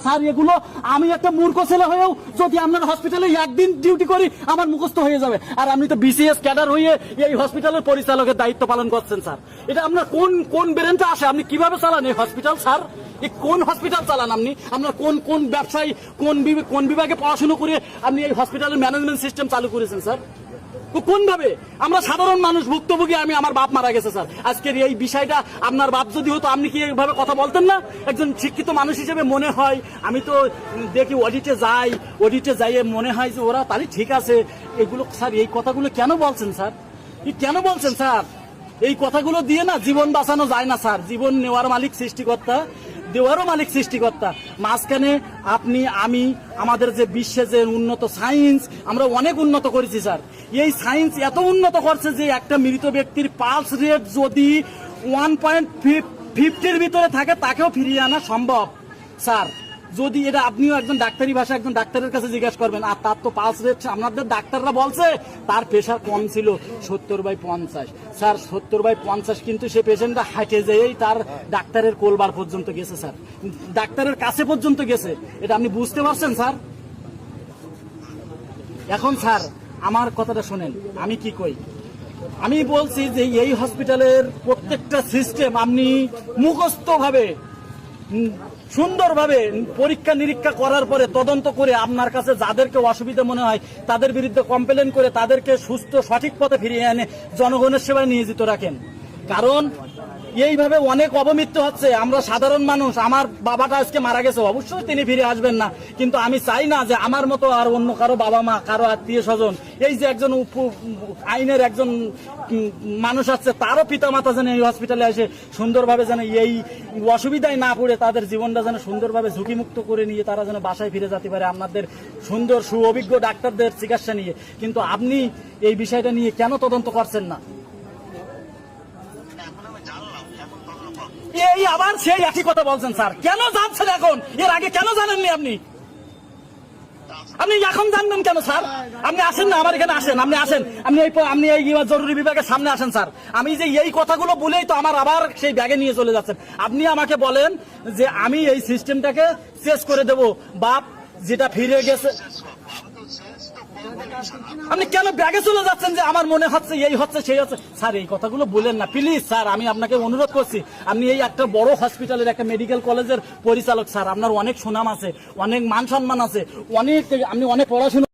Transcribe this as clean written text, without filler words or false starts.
Sir এগুলো আমি একটা মূর্খ ছেলে হয়েও যদি আপনার হসপিটালে একদিন ডিউটি করি আমার মুখস্থ হয়ে যাবে। আর আপনি তো বিসিএস ক্যাডার হয়ে এই হসপিটালের পরিচালকের দায়িত্ব পালন করছেন স্যার। এটা আপনার কোন ব্রেনটা আসে? আপনি কিভাবে চালান এই হসপিটাল স্যার? এই কোন হসপিটাল চালান আপনি? আপনার কোন ব্যবসায়ী কোন বিভাগে পড়াশোনা করে আপনি এই হসপিটালের ম্যানেজমেন্ট সিস্টেম চালু করেছেন স্যার? কোন ভাবে? আমরা সাধারণ মানুষ ভুক্তভোগী। আমার বাপ মারা গেছে স্যার। আজকের এই বিষয়টা আপনার বাপ যদি হতো আপনি কি এইভাবে কথা বলতেন না? একজন শিক্ষিত মানুষ হিসেবে মনে হয়, আমি তো দেখি অডিটে যাইয়ে মনে হয় যে ওরা তাহলে ঠিক আছে। এগুলো স্যার এই কথাগুলো কেন বলছেন স্যার? কেন বলছেন স্যার? এই কথাগুলো দিয়ে না জীবন বাঁচানো যায় না স্যার। জীবন নেওয়ার মালিক সৃষ্টিকর্তা, দেওয়ারও মালিক সৃষ্টিকর্তা। মাঝখানে আপনি আমি আমাদের যে বিশ্বে যে উন্নত সায়েন্স আমরা অনেক উন্নত করেছি স্যার। এই সায়েন্স এত উন্নত করছে যে একটা মৃত ব্যক্তির পালস রেট যদি 1.50 ভিতরে থাকে তাকেও ফিরিয়ে আনা সম্ভব স্যার। যদি এটা আপনিও একজন ডাক্তারি ভাষা একজন ডাক্তারের কাছে জিজ্ঞাসা করবেন, আর তার তো পালস রেট আমাদের ডাক্তাররা বলছে তার প্রেশার কম ছিল 70/50 স্যার। 70/50 কিন্তু সে পেশেন্টটা হাঁটে যেয়েই তার ডাক্তারের কোলবার পর্যন্ত গেছে স্যার, ডাক্তারের কাছে পর্যন্ত গেছে। এটা আপনি বুঝতে পারছেন স্যার? এখন স্যার আমার কথাটা শোনেন, আমি কি কই। আমি বলছি যে এই হসপিটালের প্রত্যেকটা সিস্টেম আপনি মুখস্থ ভাবে সুন্দরভাবে পরীক্ষা নিরীক্ষা করার পরে তদন্ত করে আপনার কাছে যাদেরকে অসুবিধা মনে হয় তাদের বিরুদ্ধে কমপ্লেন করে তাদেরকে সুস্থ সঠিক পথে ফিরিয়ে এনে জনগণের সেবায় নিয়োজিত রাখেন। কারণ এইভাবে অনেক অবমৃত্যু হচ্ছে। আমরা সাধারণ মানুষ, আমার বাবাটা আজকে মারা গেছে, অবশ্যই তিনি ফিরে আসবেন না, কিন্তু আমি চাই না যে আমার মতো আর অন্য কারো বাবা মা কারো আত্মীয় স্বজন এই যে একজন আইনের একজন মানুষ আছে তারও পিতা মাতা যেন এই হসপিটালে এসে সুন্দরভাবে যেন এই অসুবিধায় না পড়ে তাদের জীবনটা যেন সুন্দরভাবে ঝুঁকিমুক্ত করে নিয়ে তারা যেন বাসায় ফিরে যেতে পারে আপনাদের সুন্দর সুঅভিজ্ঞ ডাক্তারদের চিকিৎসা নিয়ে। কিন্তু আপনি এই বিষয়টা নিয়ে কেন তদন্ত করছেন না? এই আবার সেই একই কথা বলছেন স্যার। কেন জানছেন এখন? এর আগে কেন জানেননি আপনি? আপনি এখন জানবেন কেন স্যার? আপনি আসেন না আমার এখানে, আসেন, আপনি এই জরুরি বিভাগের সামনে আসেন স্যার। আমি যে এই কথাগুলো বলেই তো আমার আবার সেই ব্যাগে নিয়ে চলে যাচ্ছেন। আপনি আমাকে বলেন যে আমি এই সিস্টেমটাকে শেষ করে দেব, বাপ যেটা ফিরে গেছে। আপনি কেন ব্যাগে চলে যাচ্ছেন যে আমার মনে হচ্ছে এই হচ্ছে সেই হচ্ছে? স্যার এই কথাগুলো বলেন না প্লিজ স্যার, আমি আপনাকে অনুরোধ করছি। আপনি এই একটা বড় হসপিটালের একটা মেডিকেল কলেজের পরিচালক স্যার, আপনার অনেক সুনাম আছে, অনেক মান সম্মান আছে, আপনি অনেক পড়াশোনা